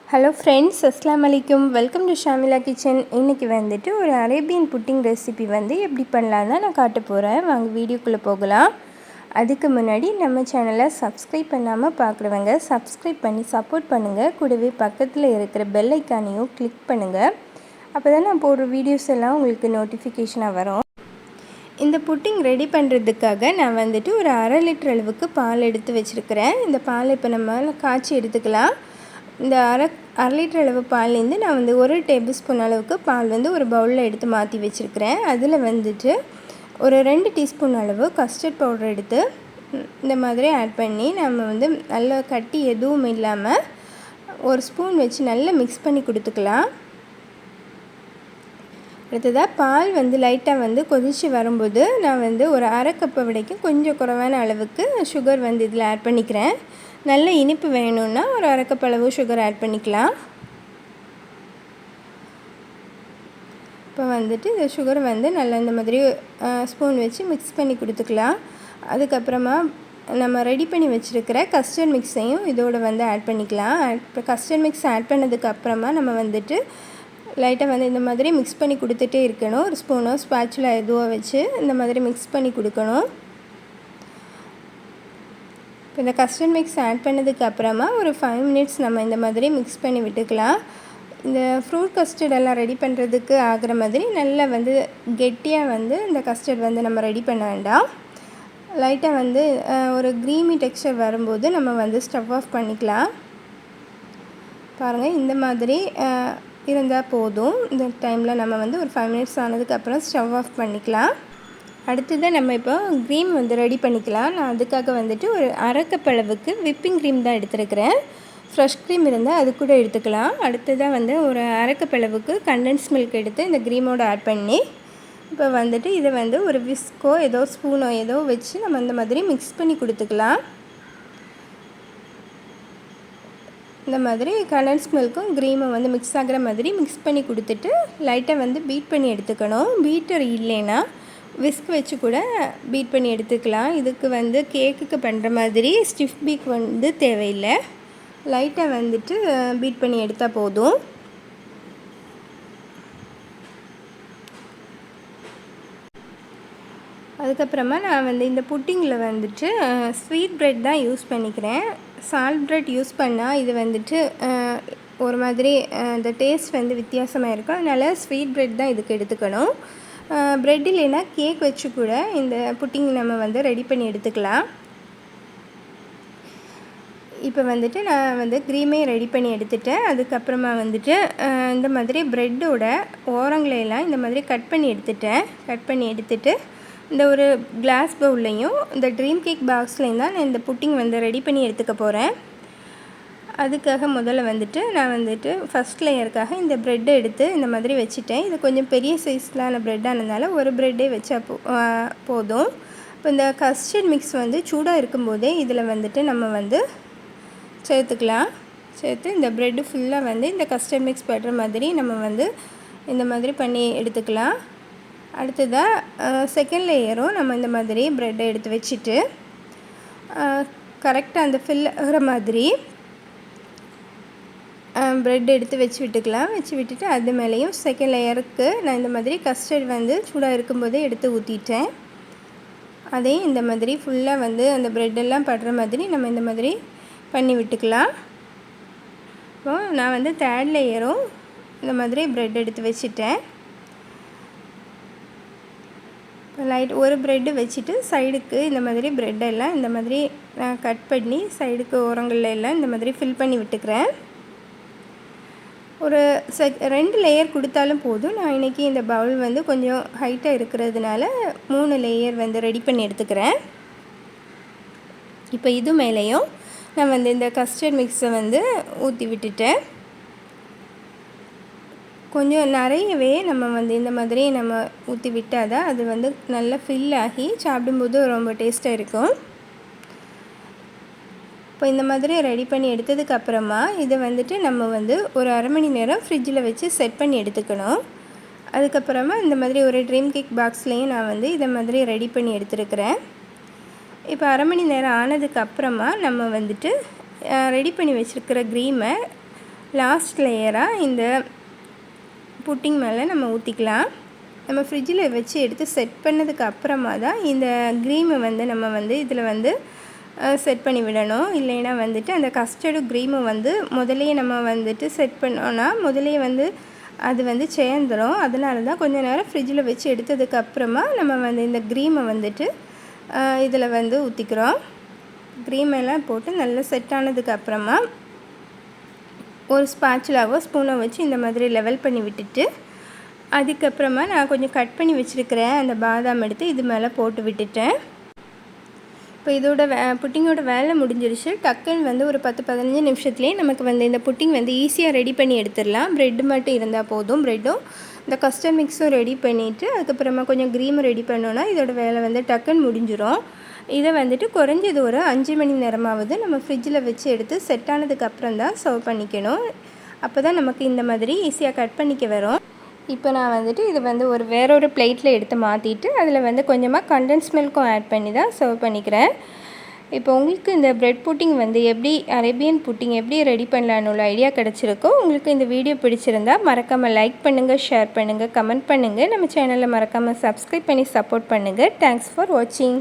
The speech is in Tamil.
ஹலோ ஃப்ரெண்ட்ஸ், அஸ்ஸலாமு அலைக்கும். Welcome to Shamila kitchen. இன்றைக்கி வந்துட்டு ஒரு அரேபியன் புட்டிங் ரெசிபி வந்து எப்படி பண்ணலாம் தான் நான் காட்ட போகிறேன். வாங்க வீடியோக்குள்ளே போகலாம். அதுக்கு முன்னாடி நம்ம சேனலை சப்ஸ்கிரைப் பண்ணாமல் பார்க்குறவங்க சப்ஸ்கிரைப் பண்ணி சப்போர்ட் பண்ணுங்கள். கூடவே பக்கத்தில் இருக்கிற பெல் ஐக்கானையும் கிளிக் பண்ணுங்கள். அப்போ தான் நான் போடுற வீடியோஸ் எல்லாம் உங்களுக்கு நோட்டிஃபிகேஷனாக வரும். இந்த புட்டிங் ரெடி பண்ணுறதுக்காக நான் வந்துட்டு ஒரு 1/2 லிட்டர் அளவுக்கு பால் எடுத்து வச்சுருக்கிறேன். இந்த பால் இப்போ நம்ம காய்ச்சி எடுத்துக்கலாம். இந்த அரை லிட்டர் அளவு பால்லேருந்து நான் வந்து 1 டேபிள் ஸ்பூன் அளவுக்கு பால் வந்து ஒரு பவுலில் எடுத்து மாற்றி வச்சுருக்கிறேன். அதில் வந்துட்டு ஒரு 2 டீஸ்பூன் அளவு கஸ்டர்ட் பவுடர் எடுத்து இந்த மாதிரி ஆட் பண்ணி நம்ம வந்து நல்லா கட்டி எதுவும் இல்லாமல் ஒரு ஸ்பூன் வச்சு நல்லா மிக்ஸ் பண்ணி கொடுத்துக்கலாம். அடுத்ததாக பால் வந்து லைட்டாக வந்து கொதித்து வரும்போது நான் வந்து ஒரு அரை கப்பை விடைக்கும் கொஞ்சம் குறைவான அளவுக்கு சுகர் வந்து இதில் ஆட் பண்ணிக்கிறேன். நல்ல இனிப்பு வேணும்னா ஒரு அரை கப் அளவு சுகர் ஆட் பண்ணிக்கலாம். இப்போ வந்துட்டு இந்த சுகர் வந்து நல்லா இந்த மாதிரி ஸ்பூன் வச்சு மிக்ஸ் பண்ணி கொடுத்துக்கலாம். அதுக்கப்புறமா நம்ம ரெடி பண்ணி வச்சுருக்கிற கஸ்டர்ட் மிக்ஸையும் இதோடு வந்து ஆட் பண்ணிக்கலாம். இப்போ கஸ்டர்ட் மிக்ஸ் ஆட் பண்ணதுக்கப்புறமா நம்ம வந்துட்டு லைட்டாக வந்து இந்த மாதிரி மிக்ஸ் பண்ணி கொடுத்துட்டே இருக்கணும். ஒரு ஸ்பூனோ ஸ்பாச்சுலா எதுவோ வச்சு இந்த மாதிரி மிக்ஸ் பண்ணி கொடுக்கணும். இப்போ இந்த கஸ்டர்ட் மிக்ஸ் ஆட் பண்ணதுக்கப்புறமா ஒரு 5 மினிட்ஸ் நம்ம இந்த மாதிரி மிக்ஸ் பண்ணி விட்டுக்கலாம். இந்த ஃப்ரூட் கஸ்டர்ட் எல்லாம் ரெடி பண்ணுறதுக்கு ஆகிற மாதிரி நல்லா வந்து கெட்டியாக வந்து இந்த கஸ்டர்ட் வந்து நம்ம ரெடி பண்ண வேண்டாம். லைட்டாக வந்து ஒரு க்ரீமி டெக்ஸ்சர் வரும்போது நம்ம வந்து ஸ்டவ் ஆஃப் பண்ணிக்கலாம். பாருங்கள், இந்த மாதிரி இருந்தால் போதும். இந்த டைமில் நம்ம வந்து ஒரு 5 மினிட்ஸ் ஆனதுக்கப்புறம் ஸ்டவ் ஆஃப் பண்ணிக்கலாம். அடுத்ததாக நம்ம இப்போ க்ரீம் வந்து ரெடி பண்ணிக்கலாம். நான் அதுக்காக வந்துட்டு ஒரு அரை கப் அளவுக்கு விப்பிங் க்ரீம் தான் எடுத்துருக்கிறேன். ஃப்ரெஷ் க்ரீம் இருந்தால் அது கூட எடுத்துக்கலாம். அடுத்ததாக வந்து ஒரு அரை கப் அளவுக்கு கண்டென்ஸ் மில்க் எடுத்து இந்த க்ரீமோடு ஆட் பண்ணி இப்போ வந்துட்டு இதை வந்து ஒரு விஸ்கோ ஏதோ ஸ்பூனோ ஏதோ வச்சு நம்ம இந்த மாதிரி மிக்ஸ் பண்ணி கொடுத்துக்கலாம். இந்த மாதிரி கண்டென்ஸ் மில்க்கும் க்ரீமும் வந்து மிக்ஸ் ஆகிற மாதிரி மிக்ஸ் பண்ணி கொடுத்துட்டு லைட்டாக வந்து பீட் பண்ணி எடுத்துக்கணும். பீட்டர் இல்லைன்னா விஸ்க் வச்சு கூட பீட் பண்ணி எடுத்துக்கலாம். இதுக்கு வந்து கேக்குக்கு பண்ணுற மாதிரி ஸ்டிஃப் பீக் வந்து தேவையில்லை. லைட்டாக வந்துட்டு பீட் பண்ணி எடுத்தால் போதும். அதுக்கப்புறமா நான் வந்து இந்த புட்டிங்கில் வந்துட்டு ஸ்வீட் ப்ரெட் தான் யூஸ் பண்ணிக்கிறேன். சால்ட் ப்ரெட் யூஸ் பண்ணால் இது வந்துட்டு ஒரு மாதிரி இந்த டேஸ்ட் வந்து வித்தியாசமாக இருக்கும். அதனால் ஸ்வீட் ப்ரெட் தான் இதுக்கு எடுத்துக்கணும். ப்ரெட் இல்லைன்னா கேக் வச்சு கூட இந்த புட்டிங் நம்ம வந்து ரெடி பண்ணி எடுத்துக்கலாம். இப்போ வந்துட்டு நான் வந்து க்ரீமே ரெடி பண்ணி எடுத்துட்டேன். அதுக்கப்புறமா வந்துட்டு இந்த மாதிரி ப்ரெட்டோட ஓரங்களையெல்லாம் இந்த மாதிரி கட் பண்ணி எடுத்துட்டு இந்த ஒரு கிளாஸ் பவுல்லையும் இந்த ட்ரீம் கேக் பாக்ஸ்லேயும் தான் நான் இந்த புட்டிங் வந்து ரெடி பண்ணி எடுத்துக்க போகிறேன். அதுக்காக முதல்ல வந்துட்டு நான் வந்துட்டு ஃபஸ்ட் லேயருக்காக இந்த ப்ரெட்டை எடுத்து இந்த மாதிரி வச்சுட்டேன். இது கொஞ்சம் பெரிய சைஸ்லான ப்ரெட்டானதுனால ஒரு ப்ரெட்டே வச்சா போதும். இப்போ இந்த கஸ்டர்ட் மிக்ஸ் வந்து சூடாக இருக்கும்போதே இதில் வந்துட்டு நம்ம வந்து சேர்த்து இந்த ப்ரெட்டு ஃபுல்லாக வந்து இந்த கஸ்டர்ட் மிக்ஸ் படுற மாதிரி நம்ம வந்து இந்த மாதிரி பண்ணி எடுத்துக்கலாம். அடுத்ததாக செகண்ட் லேயரும் நம்ம இந்த மாதிரி ப்ரெட்டை எடுத்து வச்சுட்டு கரெக்டாக அந்த ஃபில் ஆகிற மாதிரி ப்ரெட் எடுத்து வச்சு விட்டுட்டு அது மேலேயும் செகண்ட் லேயருக்கு நான் இந்த மாதிரி கஸ்டர்ட் வந்து சூடாக இருக்கும்போதே எடுத்து ஊற்றிட்டேன். அதையும் இந்த மாதிரி ஃபுல்லாக வந்து அந்த ப்ரெட்டெல்லாம் படுற மாதிரி நம்ம இந்த மாதிரி பண்ணி விட்டுக்கலாம். இப்போது நான் வந்து தேர்ட் லேயரும் இந்த மாதிரி ப்ரெட் எடுத்து வச்சுட்டேன். ஒரு ப்ரெட்டு வச்சுட்டு சைடுக்கு இந்த மாதிரி ப்ரெட்டெல்லாம் இந்த மாதிரி நான் கட் பண்ணி சைடுக்கு ஓரங்கள்ல எல்லாம் இந்த மாதிரி ஃபில் பண்ணி விட்டுக்கிறேன். ஒரு 2 லேயர் கொடுத்தாலும் போதும். நான் இன்றைக்கி இந்த பவுல் வந்து கொஞ்சம் ஹைட்டாக இருக்கிறதுனால 3 லேயர் வந்து ரெடி பண்ணி எடுத்துக்கிறேன். இப்போ இது மேலேயும் நான் வந்து இந்த கஸ்டர்ட் மிக்ஸை வந்து ஊற்றி விட்டுட்டேன். கொஞ்சம் நிறையவே நம்ம வந்து இந்த மாதிரி நம்ம ஊற்றி விட்டால் தான் அது வந்து நல்லா ஃபில் ஆகி சாப்பிடும்போது ரொம்ப டேஸ்ட்டாக இருக்கும். இப்போ இந்த மாதிரி ரெடி பண்ணி எடுத்ததுக்கப்புறமா இதை வந்துட்டு நம்ம வந்து ஒரு அரை மணி நேரம் ஃப்ரிட்ஜில் வச்சு செட் பண்ணி எடுத்துக்கணும். அதுக்கப்புறமா இந்த மாதிரி ஒரு ட்ரீம் கேக் பாக்ஸ்லேயும் நான் வந்து இதை மாதிரி ரெடி பண்ணி எடுத்துருக்கிறேன். இப்போ அரை மணி நேரம் ஆனதுக்கப்புறமா நம்ம வந்துட்டு ரெடி பண்ணி வச்சுருக்கிற க்ரீமை லாஸ்ட் லேயராக இந்த புட்டிங் மேலே நம்ம ஊற்றிக்கலாம். நம்ம ஃப்ரிட்ஜில் வச்சு எடுத்து செட் பண்ணதுக்கு அப்புறமா தான் இந்த க்ரீமை வந்து நம்ம வந்து இதில் வந்து செட் பண்ணி விடணும். இல்லைன்னா வந்துட்டு அந்த கஸ்டர்டு க்ரீமை வந்து முதலே நம்ம வந்துட்டு செட் பண்ணோன்னா முதலே வந்து அது வந்து சேர்ந்துடும். அதனால தான் கொஞ்சம் நேரம் ஃப்ரிட்ஜில் வச்சு எடுத்ததுக்கப்புறமா நம்ம வந்து இந்த க்ரீமை வந்துட்டு இதில் வந்து ஊற்றிக்கிறோம். க்ரீமெல்லாம் போட்டு நல்லா செட் ஆனதுக்கப்புறமா ஒரு ஸ்பாச்சுலாவோ ஸ்பூனோ வச்சு இந்த மாதிரி லெவல் பண்ணி விட்டுட்டு அதுக்கப்புறமா நான் கொஞ்சம் கட் பண்ணி வச்சுருக்கிறேன் அந்த பாதாம் எடுத்து இது மேலே போட்டு விட்டுட்டேன். இப்போ இதோட புட்டிங்கோட வேலை முடிஞ்சிருச்சு. டக்குன்னு வந்து ஒரு 10-15 நிமிஷத்துலேயே நமக்கு வந்து இந்த புட்டிங் வந்து ஈஸியாக ரெடி பண்ணி எடுத்துடலாம். ப்ரெட்டு மட்டும் இருந்தால் போதும். ப்ரெட்டும் இந்த கஸ்டர்ட் மிக்ஸும் ரெடி பண்ணிவிட்டு அதுக்கப்புறமா கொஞ்சம் க்ரீமும் ரெடி பண்ணோன்னா இதோட வேலை வந்து டக்குன்னு முடிஞ்சிடும். இதை வந்துட்டு குறைஞ்சது ஒரு 5 மணி நேரமாவது நம்ம ஃப்ரிட்ஜில் வச்சு எடுத்து செட் ஆனதுக்கப்புறம் தான் சர்வ் பண்ணிக்கணும். அப்போ தான் நமக்கு இந்த மாதிரி ஈஸியாக கட் பண்ணிக்க வரும். இப்போ நான் வந்துட்டு இது வந்து வேறொரு பிளேட்டில் எடுத்து மாற்றிட்டு அதில் வந்து கொஞ்சமாக கண்டென்ஸ் மில்க்கும் ஆட் பண்ணி தான் சர்வ் பண்ணிக்கிறேன். இப்போ உங்களுக்கு இந்த ப்ரெட் புட்டிங் வந்து எப்படி அரேபியன் புட்டிங் எப்படி ரெடி பண்ணலான்னு உள்ள ஐடியா கிடச்சிருக்கோ. உங்களுக்கு இந்த வீடியோ பிடிச்சிருந்தா மறக்காமல் லைக் பண்ணுங்கள், ஷேர் பண்ணுங்கள், கமெண்ட் பண்ணுங்கள். நம்ம சேனலை மறக்காமல் சப்ஸ்கிரைப் பண்ணி சப்போர்ட் பண்ணுங்கள். தேங்க்ஸ் ஃபார் வாட்சிங்.